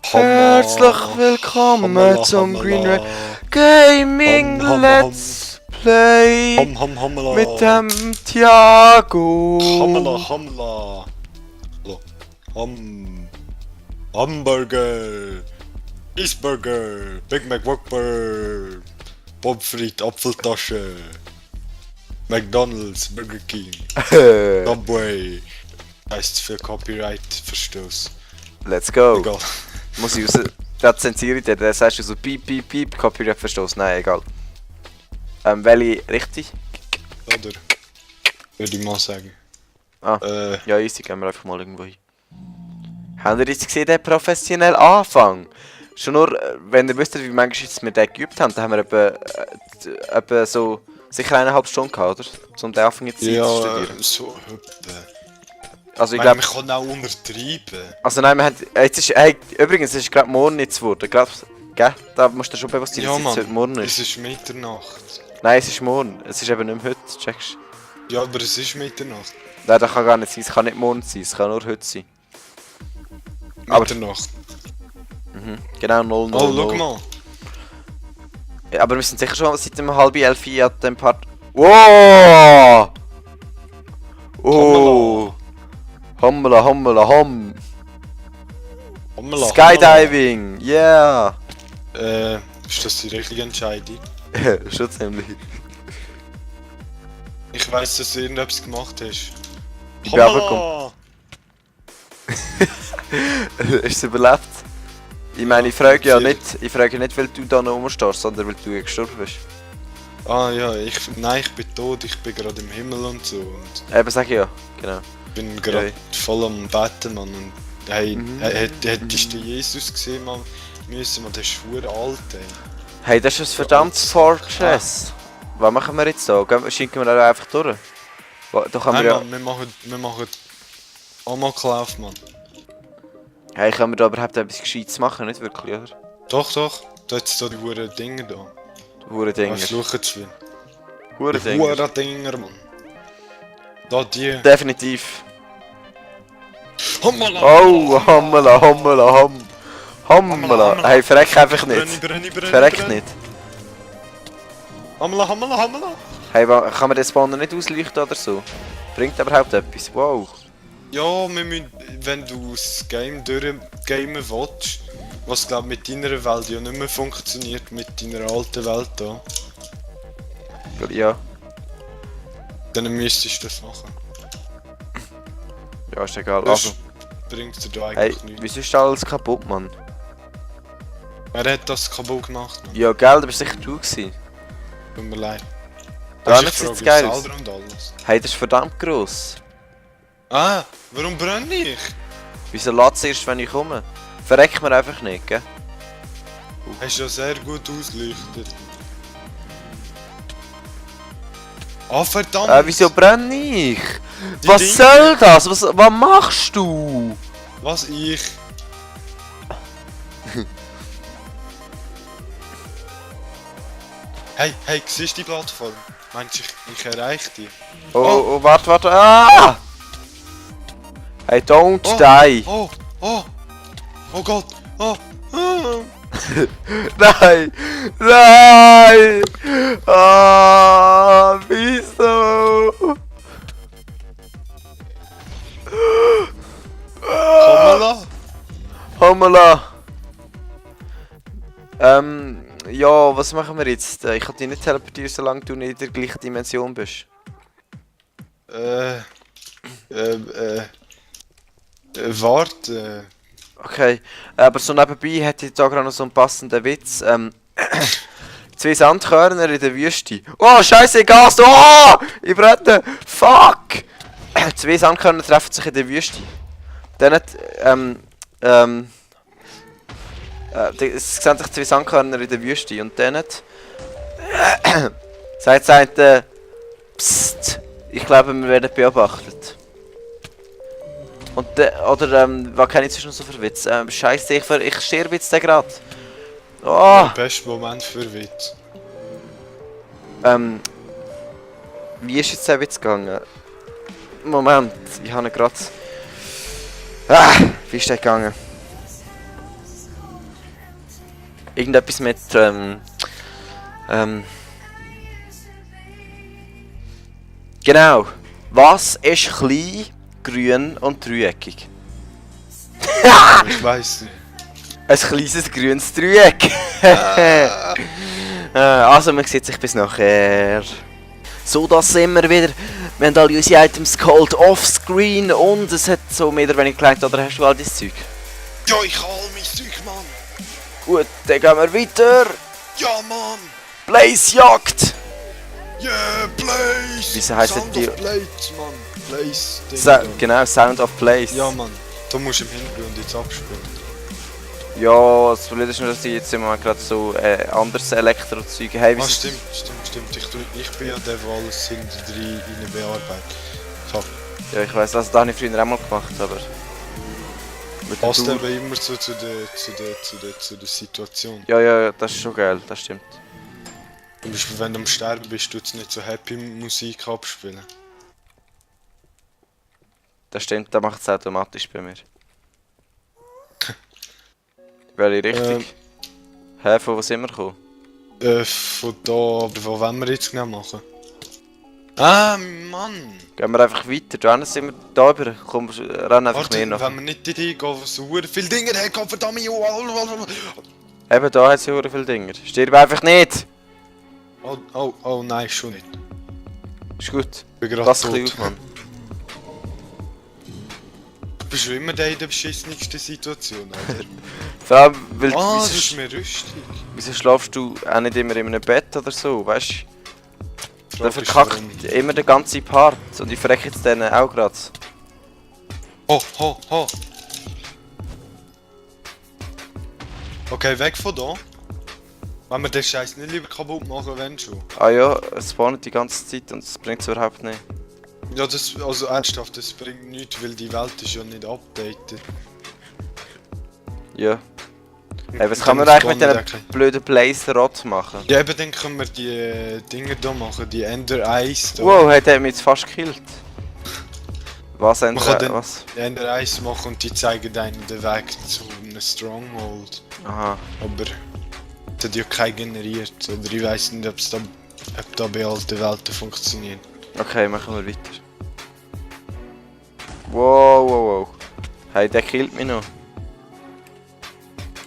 Herzlich willkommen zum Green Red Gaming Let's Play mit dem Thiago. Hamla. Hamburger. Cheeseburger. Big Mac Whopper. Pommes frites, Apfeltasche. McDonald's, Burger King. Subway. Heißt für Copyright-Verstoß. Let's go. Egal. Muss ich raus. Das zensiere ich dir, dann sagst du so piep, Copyright-Verstoß. Nein, egal. Welche richtig? Oder? Würde ich mal sagen. Ja, easy, gehen wir einfach mal irgendwo hin. Habt ihr jetzt gesehen, den professionellen Anfang? Schon nur, wenn ihr wisst, wie manchmal jetzt wir den geübt haben, dann haben wir etwa so sicher 1,5 Stunden gehabt, oder? Um den Anfang jetzt zu studieren. So etwa. Also ich glaube... Man kann auch untertreiben. Also nein, wir haben... Jetzt ist... Hey, übrigens, es ist gerade morgen jetzt geworden. Gell? Da musst du schon bewusst sein, dass es heute morgen ist. Es ist Mitternacht. Nein, es ist morgen. Es ist eben nicht mehr heute, checkst du? Ja, aber es ist Mitternacht. Nein, das kann gar nicht sein. Es kann nicht morgen sein. Es kann nur heute sein. Mitternacht. Genau, 0, 0, Oh, 0. schau mal. Ja, aber wir sind sicher schon seit dem 10:30 an dem Part... Wow! Oh! Hommela. Hommela, Skydiving! Yeah! Ist das die richtige Entscheidung? Schon ziemlich. Ich weiss, dass du irgendetwas gemacht hast. Ich bin runtergekommen. Hast du es überlebt? Ich meine, ich frage ja nicht, weil du da noch rumstehst, sondern weil du gestorben bist. Ah ja, nein, ich bin tot, ich bin gerade im Himmel und so. Und Eben, sag ich ja, genau. ich bin gerade voll am Beten, Mann. Und hey, hättest du Jesus gesehen, Mann? Der ist verdammt alt, ey. Hey, das ist ein verdammtes Fortress. Was machen wir jetzt da? Schinken wir da einfach durch? Da kann Nein, wir ja... Mann, wir machen Amoklauf, Mann. Hey, können wir da überhaupt etwas Gescheites machen? Nicht wirklich, oder? Doch, da hat's da die huren Dinger da. Hurendinger. Fluchen zu viel. Hurendinger. Huren Dinger, Mann. Da die. Definitiv. Hommela! Oh, Hommela. Hey, verreck einfach nicht. Verreck nicht. Hommela! Hey, kann man den Spawner nicht ausleuchten oder so? Bringt überhaupt etwas? Wow. Ja, wir müssen, wenn du das Game durchgamen willst, was glaub mit deiner Welt ja nicht mehr funktioniert, mit deiner alten Welt da, Ja. dann müsstest du das machen. Ja, ist egal. Das Also, bringt dir da hey, eigentlich nichts. wieso ist alles kaputt, Mann? Wer hat das kaputt gemacht, Mann? Ja, gell, du bist sicher du gewesen. Tut mir leid. Gar Ich nicht frage sieht's geil aus. selber und alles. Hey, das ist verdammt gross. Ah, warum brenne ich? Wieso lädst du erst, wenn ich komme? Verreck mir einfach nicht, gell? Hast ja sehr gut ausleuchtet. Ah, verdammt! Wieso brenne ich? Die Was Dinge- soll das? Was machst du? Was ich? Hey, siehst du die Plattform? Meinst du, ich erreiche die? Oh, warte. Ah! Hey, don't die! Oh Gott! Oh! Nein! Ah, wieso? Hommela! Ja, was machen wir jetzt? Ich kann dich nicht teleportieren, solange du nicht in der gleichen Dimension bist. Warte. Okay, aber so nebenbei hätte ich da gerade noch so einen passenden Witz. 2 Sandkörner in der Wüste. Oh, scheiße, Gas! Oh! Ich brenne! Fuck! 2 Sandkörner treffen sich in der Wüste. Dann es sehen sich 2 Sandkörner in der Wüste und dann sagt das eine, Psst, ich glaube, wir werden beobachtet. Und was kenne ich zwischen so für Witz? Scheiße, ich sterbe jetzt gerade. Oh! Der beste Moment für Witz. Wie ist jetzt der Witz gegangen? Moment, ich habe ihn gerade... Ah, Wie ist der gegangen? Irgendetwas mit, Genau. Was ist klein, grün und dreieckig? Ich weiß nicht. Ein kleines grünes Dreieck. Also, man sieht sich bis nachher. So, das sind wir wieder. Wir haben alle unsere Items geholt offscreen und es hat so mehr oder weniger gelangt, oder hast du all dein Zeug? Ja, ich hol mein Zeug, Mann. Gut, dann gehen wir weiter. Ja, Mann. Blaze Jagd. Yeah, Blaze. Wieso heisst Sound die- of Blaze, Mann. Blaze. Genau, Sound of Blaze. Ja, Mann. Du musst im Hintergrund jetzt abspielen. Ja, das Blöde ist nur, dass ich jetzt im Moment gerade so anderes Elektro-Zeug habe. Ah, stimmt. Ich bin ja der, der alles hinter drin bearbeitet. So, Ja, ich weiss, das habe ich früher auch mal gemacht, aber... Mit der passt Tour- eben immer so zu der Situation. Ja, das ist schon geil, das stimmt. Zum Beispiel, wenn du am Sterben bist, tut es nicht so happy Musik abspielen. Das stimmt, das macht es automatisch bei mir. Welche Richtung? Hä, von wo sind wir gekommen? Von da, aber wo wollen wir jetzt genau machen? Ah, Mann! Gehen wir einfach weiter, da sind wir da rüber. Komm, renn einfach Warte, mehr nach. wenn wir nicht dort hingehen, wo so viele Dinge haben, verdammt! Eben, da hat es ja viele Dinger. Stirb einfach nicht! Oh, nein, schon nicht. Ist gut. Ich bin gerade Lass ein tot. bisschen aus, Mann. Du bist schon immer der in der beschissensten Situation, oder? Vor allem, weil Ah, das wieso, ist mir rüstig. wieso schlafst du auch nicht immer in einem Bett oder so, weißt du? Der Frage ist, verkackt warum. immer den ganzen Part und ich verrecke jetzt denen auch gerade. Ho! Okay, weg von da. Wenn wir den Scheiß nicht lieber kaputt machen, wenn schon. Ah ja, es spawnt die ganze Zeit und es bringt es überhaupt nicht. Ja, das, also ernsthaft, das bringt nichts, weil die Welt ist ja nicht updated. Ja. Hey, was kann man Dann eigentlich mit spawnen diesen die- blöden Blaze-Rot machen? Ja, eben dann können wir die Dinge da machen, die Ender Eyes da. Wow, hat er mich jetzt fast gekillt. Was Man kann den- was? Die Ender Eyes machen und die zeigen einem den Weg zu einem Stronghold. Aha. Aber das hat ja kein generiert. Oder ich weiß nicht, ob da bei alten Welten funktioniert. Okay, machen wir weiter. Wow. Hey, der killt mich noch.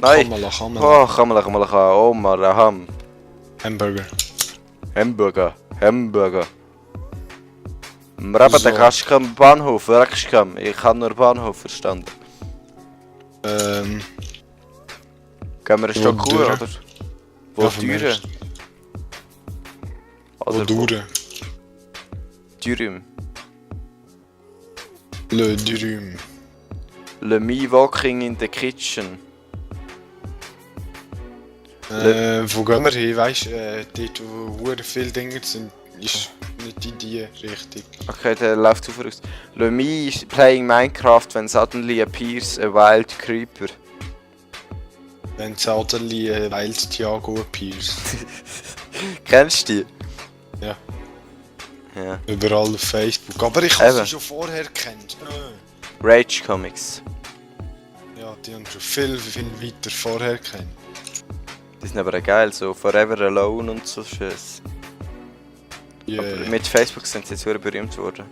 Nein! Kamala. Oh, Kamala. Oh, Maraham. Hamburger. Hamburger. Mraba, So. da kannst du keinen Bahnhof, Rakschkam. Ich habe nur Bahnhof verstanden. Gehen wir eine Wo Stock durch? oder? Wo Ja, von mir Türen? aus. Oder Dure. Dürüm. Le Dürüm. Le Me Walking in the Kitchen. Wo gehen wir hin? Weißt du, dort wo hure viele Dinge sind, ist nicht in die Richtung. Okay, der läuft zu voraus. Le Me is playing Minecraft when suddenly appears a wild creeper. Wenn suddenly Wild Thiago appears. Kennst du die? Ja. Ja. Überall auf Facebook. Aber ich habe Eben. sie schon vorher gekannt. Rage Comics. Ja, die haben schon viel weiter vorher gekannt. Die sind aber auch geil, so Forever Alone und so Scheiß. Yeah. Aber mit Facebook sind sie jetzt sehr berühmt worden.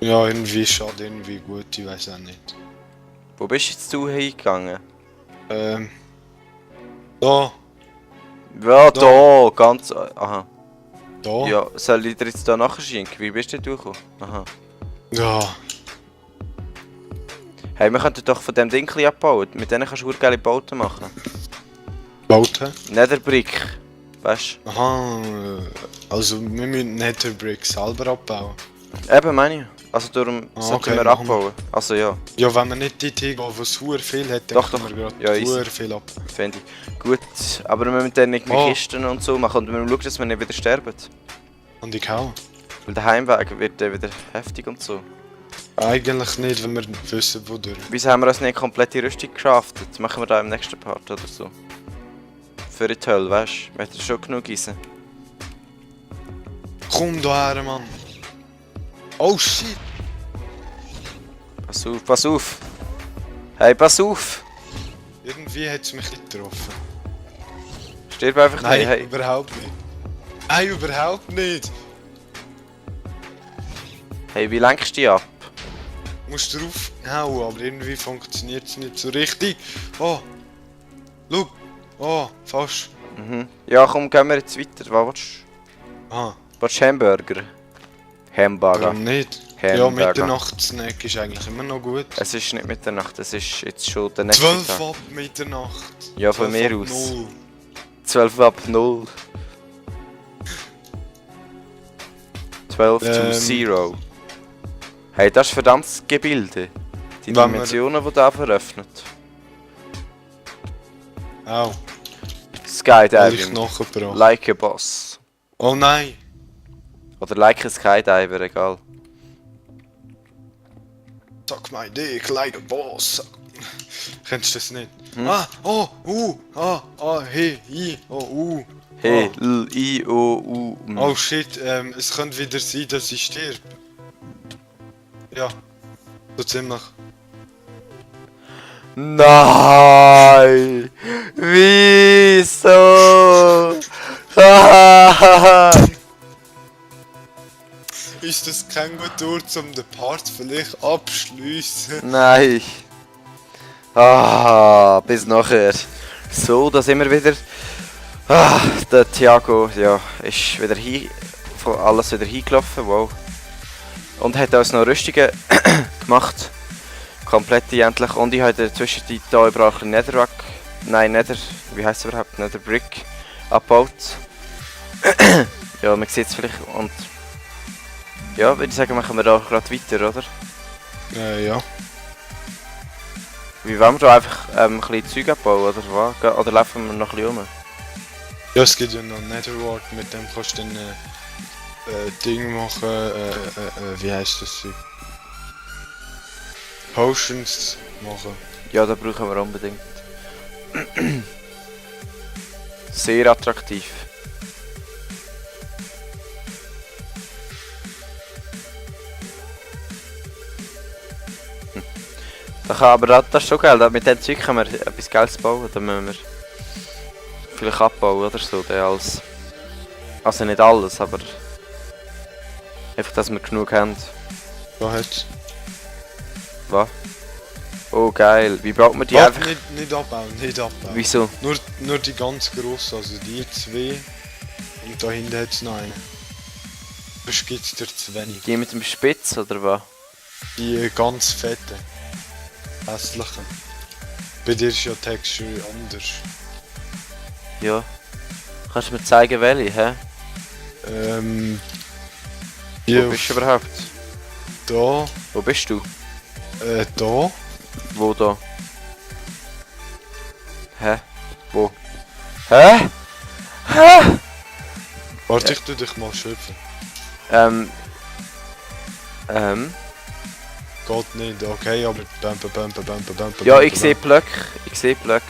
Ja, irgendwie schade, irgendwie gut, ich weiß auch nicht. Wo bist jetzt du hingegangen? Da, Ja, da, ganz... Aha. da. Ja, soll ich dir jetzt da nachher schenken? Wie bist du durchgekommen? Aha. Ja. Hey, wir könnten doch von dem Ding abbauen. Mit denen kannst du geile Bauten machen. Bauten? Netherbrick. Weißt Aha, also wir müssen Netherbrick selber abbauen. du? Eben, meine ich. Also darum Ah, sollten okay, wir machen wir. abbauen. Also ja, Ja, wenn man nicht dort hingehen, wo es sehr viel hat, dann Doch, können doch. wir Ja, gerade easy. sehr viel ab. finde ich. Gut, aber wir müssen dann nicht mit Oh. Kisten und so machen und wir müssen schauen, dass wir nicht wieder sterben. Und ich auch. Weil der Heimweg wird dann wieder heftig und so. Eigentlich nicht, wenn wir wissen, wodurch. Wieso haben wir uns nicht komplette Rüstung craftet? Machen wir da im nächsten Part oder so. Für die Hölle, weißt du? Wir hätten schon genug Eisen. Komm da her, Mann! Oh shit! Pass auf! Hey, pass auf! Irgendwie hat es mich nicht getroffen. Stirb einfach Nein, nicht, hey. überhaupt nicht. Nein, überhaupt nicht. Hey, wie lenkst du dich ab? Du musst drauf hauen, aber irgendwie funktioniert es nicht so richtig. Oh! Schau! Oh, fast. Mhm. Ja, komm, gehen wir jetzt weiter. Was willst du? Ah, Willst du Hamburger? Hamburger. warum nicht? Ja, Hamburger. Mitternachtssnack ist eigentlich immer noch gut. Es ist nicht Mitternacht, es ist jetzt schon der nächste 12 Tag. ab Mitternacht. Ja, von 12 mir ab aus. 0. 12 ab 0. 12 to Ähm. 0. Hey, das ist verdammtes Gebilde. Die Wenn wir- Dimensionen, die da veröffnet. Au, hab ich Skydiving. nachgebracht. Like a Boss. Oh nein! Oder like a Skydiver, egal. Sag my dick, like a boss. Kennst du das nicht? Hm? Ah, oh, hey, I, oh, Hey, L, I, O, U, M. Oh shit, es könnte wieder sein, dass ich sterbe. Ja, so ziemlich. Nein! Wieso? Ist das kein guter Ort, um den Part vielleicht abschließen? Nein. Bis nachher. So, da sind wir wieder. Der Thiago, ja, ist wieder alles wieder hingelaufen, wow. Und hat uns noch Rüstungen gemacht. Komplett endlich. Und ich habe in der Zwischenzeit hier überall ein Netherrack. Nein, wie heisst es überhaupt? Netherbrick abgebaut. Ja, man sieht es vielleicht. Und ja, würde ich sagen, machen wir da gerade weiter, oder? Ja. Wie wollen wir da einfach ein bisschen Zeug abbauen, oder was? Oder laufen wir noch ein bisschen rum? Ja, es gibt ja noch Netherward, mit dem kannst du dann Ding machen, wie heisst das? Potions machen. Ja, das brauchen wir unbedingt. Sehr attraktiv. Das ist schon geil, mit dem Zeug können wir etwas Geiles bauen, dann müssen wir vielleicht abbauen oder so, also nicht alles, aber einfach, dass wir genug haben. Was hat's? Was? Oh geil, wie baut man die Warte, einfach? nicht abbauen, nicht abbauen. Wieso? Nur die ganz grossen, also die zwei. Und da hinten hat's noch eine. Sonst gibt's dir zu wenig. Die mit dem Spitz oder was? Die ganz fette. Hässlichen. Bei dir ist ja die Texture anders. Ja. Kannst du mir zeigen, welche, hä? Hier Wo bist du überhaupt? da, Wo bist du? da. Wo da? Hä? Wo? Hä? Hä? Warte, ich tu dich mal schöpfen. Ähm. Geht nicht, okay, aber bumpen. Ja, ich sehe Blöcke. Ich sehe Blöcke.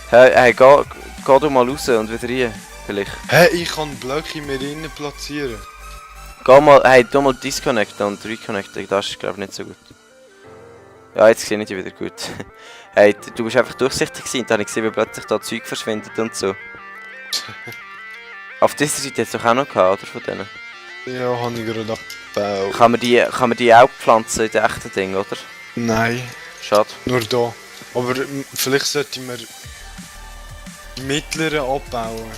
Hey, geh du mal raus und wieder rein. Vielleicht. Hä, ich kann Blöcke mehr innen platzieren. Geh mal, hey, tu mal disconnecten und reconnecten. Das ist, glaube ich, nicht so gut. Ja, jetzt sehe ich dich wieder gut. Hey, du bist einfach durchsichtig gewesen. Dann habe ich gesehen, wie plötzlich da Zeug verschwindet und so. Auf dieser Seite jetzt doch auch noch gehabt, oder? Von denen. Ja, habe ich gerade abgebaut. Kann man die auch pflanzen in den echten Dingen, oder? Nein, Schade. nur da. Aber vielleicht sollten wir die mittleren abbauen.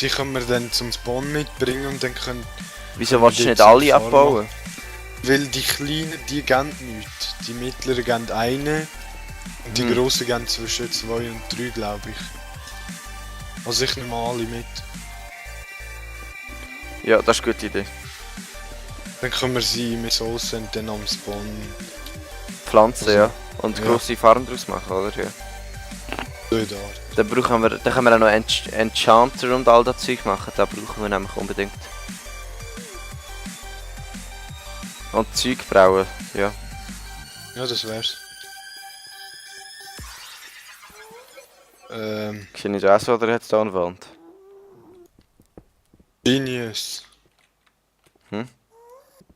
Die können wir dann zum Spawn mitbringen und dann können... Wieso willst du die nicht zum alle Farmen abbauen? Weil die kleinen, die geben nichts. Die mittleren geben eine. Und die grossen geben zwischen 2 und 3, glaube ich. Also ich nehme alle mit. Ja, das ist eine gute Idee. Dann können wir sie mit Soße und dann am Spawn. Pflanzen, Also, ja. Und ja. grosse Farm draus machen, oder? Ja. Dort. Dann können wir auch noch Enchanter und all das Zeug machen. Das brauchen wir nämlich unbedingt. Und Zeug brauen, ja. Ja, das wär's. Ist ja nicht das, oder hat es da eine Wand? Genius. Hm?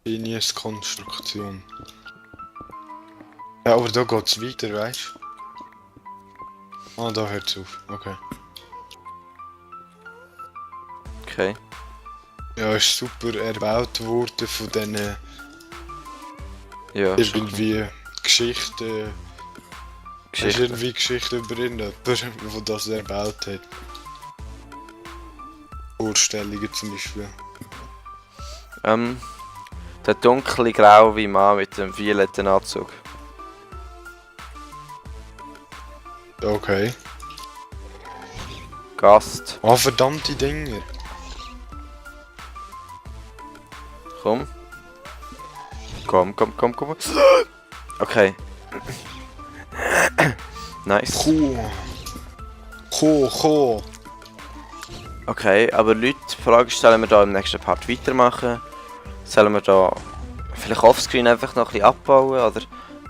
Genius Konstruktion. Ja, aber da geht's weiter, weißt du? Ah, da hört's auf. Okay. Okay. Ja, ist super erbaut worden von diesen Ja, irgendwie Geschichten. Hast du Geschichte. irgendwie Geschichten über irgendjemanden, der das erbaut hat? Vorstellungen zum Beispiel. Der dunkle graue Mann mit dem violetten Anzug. Okay. Gast. Ah, verdammte Dinger. Komm. Komm. Okay. Nice. Cool. Okay, aber Leute, die Frage ist, sollen wir da im nächsten Part weitermachen? Sollen wir da vielleicht offscreen einfach noch ein bisschen abbauen?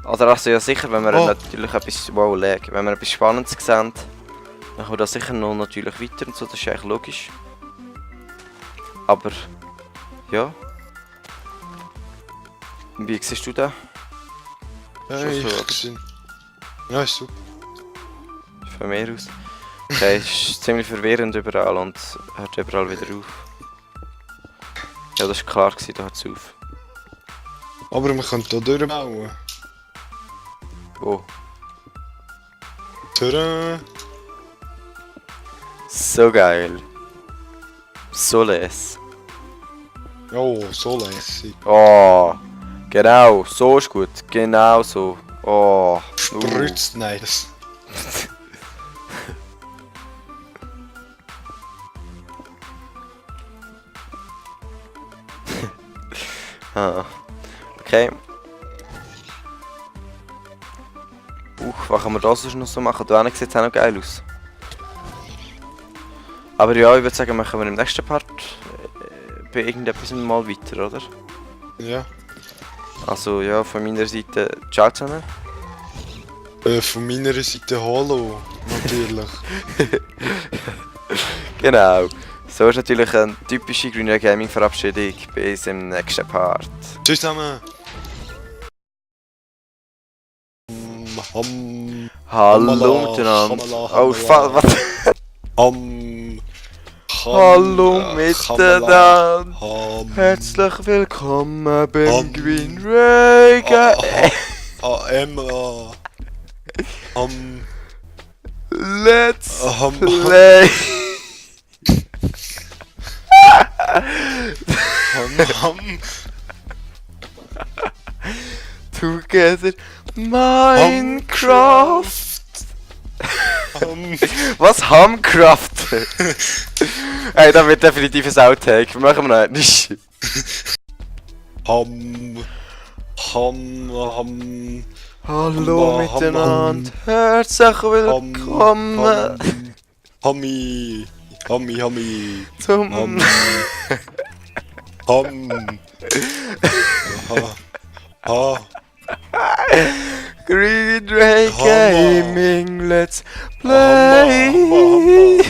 Oder also ja sicher, wenn wir natürlich etwas, wenn wir etwas Spannendes sehen, dann kommen wir da sicher noch natürlich weiter und so, das ist eigentlich logisch. Aber, ja. Wie siehst du das? Hey, Schon so, ich gesehen. Ja, ist super. Von mir aus. Okay, es ist ziemlich verwirrend überall und hört überall wieder auf. Ja, das war klar, da hört es auf. Aber man kann hier durchbauen. Wo? Tada! So geil. So les. Oh, so lässig. Oh, genau, so ist gut. Genau so. Oh. Spritzt nice. Ah. Okay. Was kann man da sonst noch so machen? Da sieht es auch noch geil aus. Aber ja, ich würde sagen, machen wir im nächsten Part bei irgendetwas mal weiter, oder? Ja. Also ja, von meiner Seite, ciao zusammen. Von meiner Seite Hallo, natürlich. Genau. So ist natürlich eine typische Green Gaming Verabschiedung. Bis im nächsten Part. Tschüss zusammen. Hallo miteinander. Oh, was? Hallo miteinander. Herzlich willkommen beim Green Ray Emma. Let's play. Together Minecraft. Was Hamcraft? Ey, da wird definitiv ein Outtake. Machen wir noch nicht. Hallo miteinander. Herzlich willkommen Homie. zum Green Ray Gaming. Let's play.